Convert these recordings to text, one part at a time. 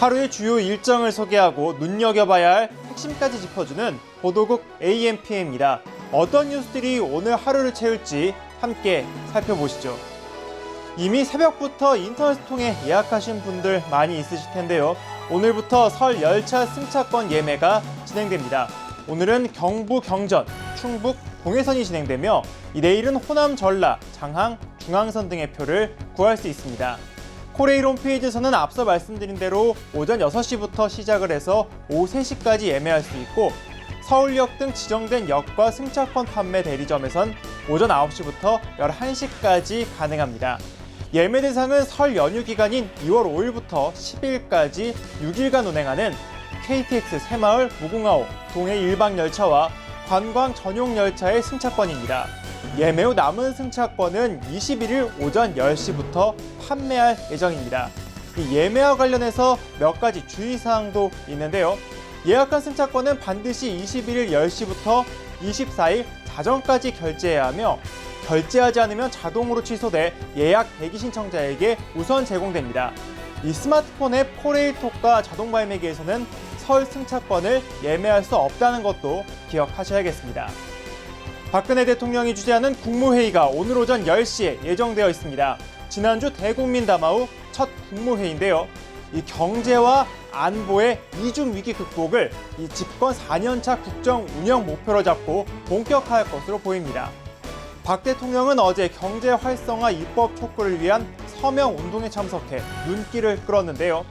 하루의 주요 일정을 소개하고 눈여겨봐야 할 핵심까지 짚어주는 보도국 AMPM입니다. 어떤 뉴스들이 오늘 하루를 채울지 함께 살펴보시죠. 이미 새벽부터 인터넷을 통해 예약하신 분들 많이 있으실 텐데요. 오늘부터 설 열차 승차권 예매가 진행됩니다. 오늘은 경부 경전, 충북 동해선이 진행되며 내일은 호남 전라, 장항, 중앙선 등의 표를 구할 수 있습니다. 코레일 홈페이지에서는 앞서 말씀드린 대로 오전 6시부터 시작을 해서 오후 3시까지 예매할 수 있고 서울역 등 지정된 역과 승차권 판매 대리점에선 오전 9시부터 11시까지 가능합니다. 예매 대상은 설 연휴 기간인 2월 5일부터 10일까지 6일간 운행하는 KTX 새마을 무궁화호 동해 일박 열차와 관광 전용 열차의 승차권입니다. 예매 후 남은 승차권은 21일 오전 10시부터 판매할 예정입니다. 이 예매와 관련해서 몇 가지 주의사항도 있는데요. 예약한 승차권은 반드시 21일 10시부터 24일 자정까지 결제해야 하며 결제하지 않으면 자동으로 취소돼 예약 대기 신청자에게 우선 제공됩니다. 이 스마트폰 앱 코레일톡과 자동 발매기에서는 설 승차권을 예매할 수 없다는 것도 기억하셔야겠습니다. 박근혜 대통령이 주재하는 국무회의가 오늘 오전 10시에 예정되어 있습니다. 지난주 대국민 담화 후 첫 국무회의인데요. 이 경제와 안보의 이중 위기 극복을 이 집권 4년차 국정 운영 목표로 잡고 본격화할 것으로 보입니다. 박 대통령은 어제 경제 활성화 입법 촉구를 위한 서명 운동에 참석해 눈길을 끌었는데요.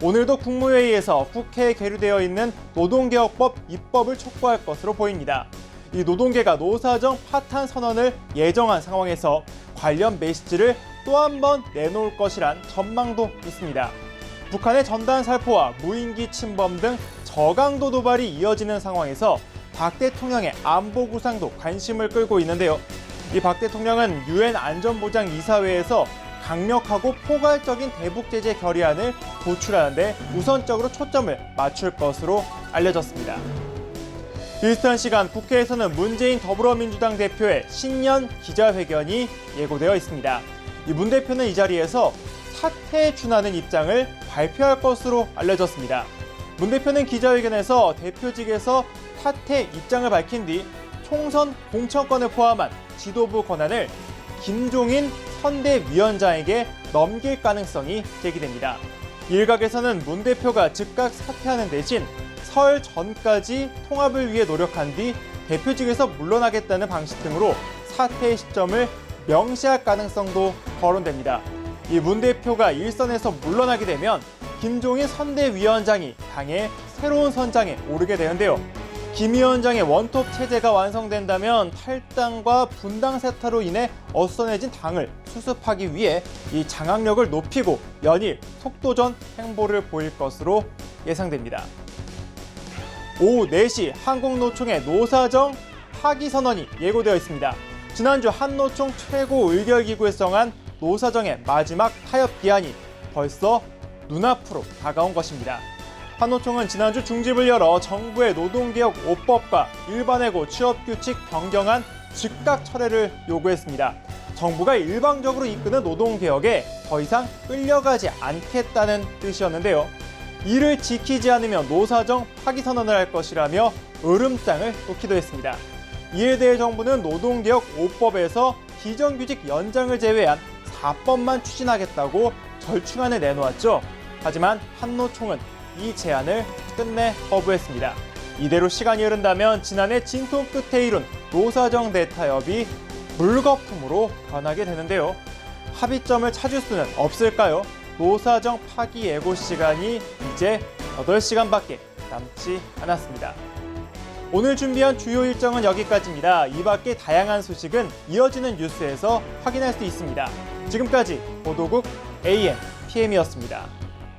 오늘도 국무회의에서 국회에 계류되어 있는 노동개혁법 입법을 촉구할 것으로 보입니다. 이 노동계가 노사정 파탄 선언을 예정한 상황에서 관련 메시지를 또 한 번 내놓을 것이란 전망도 있습니다. 북한의 전단 살포와 무인기 침범 등 저강도 도발이 이어지는 상황에서 박 대통령의 안보 구상도 관심을 끌고 있는데요. 이 박 대통령은 유엔 안전보장이사회에서 강력하고 포괄적인 대북 제재 결의안을 도출하는 데 우선적으로 초점을 맞출 것으로 알려졌습니다. 비슷한 시간 국회에서는 문재인 더불어민주당 대표의 신년 기자회견이 예고되어 있습니다. 이 문 대표는 이 자리에서 사퇴에 준하는 입장을 발표할 것으로 알려졌습니다. 문 대표는 기자회견에서 대표직에서 사퇴 입장을 밝힌 뒤 총선 공천권을 포함한 지도부 권한을 김종인 선대위원장에게 넘길 가능성이 제기됩니다. 일각에서는 문 대표가 즉각 사퇴하는 대신 설 전까지 통합을 위해 노력한 뒤 대표직에서 물러나겠다는 방식 등으로 사퇴의 시점을 명시할 가능성도 거론됩니다. 이 문 대표가 일선에서 물러나게 되면 김종인 선대위원장이 당의 새로운 선장에 오르게 되는데요. 김 위원장의 원톱 체제가 완성된다면 탈당과 분당 세타로 인해 어수선해진 당을 수습하기 위해 이 장악력을 높이고 연일 속도전 행보를 보일 것으로 예상됩니다. 오후 4시 한국노총의 노사정 파기 선언이 예고되어 있습니다. 지난주 한노총 최고의결기구에서 정한 노사정의 마지막 타협 기한이 벌써 눈앞으로 다가온 것입니다. 한노총은 지난주 중집을 열어 정부의 노동개혁 5법과 일반해고 취업규칙 변경안 즉각 철회를 요구했습니다. 정부가 일방적으로 이끄는 노동개혁에 더 이상 끌려가지 않겠다는 뜻이었는데요. 이를 지키지 않으면 노사정 파기 선언을 할 것이라며 으름장을 놓기도 했습니다. 이에 대해 정부는 노동개혁 5법에서 비정규직 연장을 제외한 4법만 추진하겠다고 절충안을 내놓았죠. 하지만 한노총은 이 제안을 끝내 거부했습니다. 이대로 시간이 흐른다면 지난해 진통 끝에 이룬 노사정 대타협이 물거품으로 변하게 되는데요. 합의점을 찾을 수는 없을까요? 노사정 파기 예고 시간이 이제 8시간밖에 남지 않았습니다. 오늘 준비한 주요 일정은 여기까지입니다. 이 밖에 다양한 소식은 이어지는 뉴스에서 확인할 수 있습니다. 지금까지 보도국 AMPM이었습니다.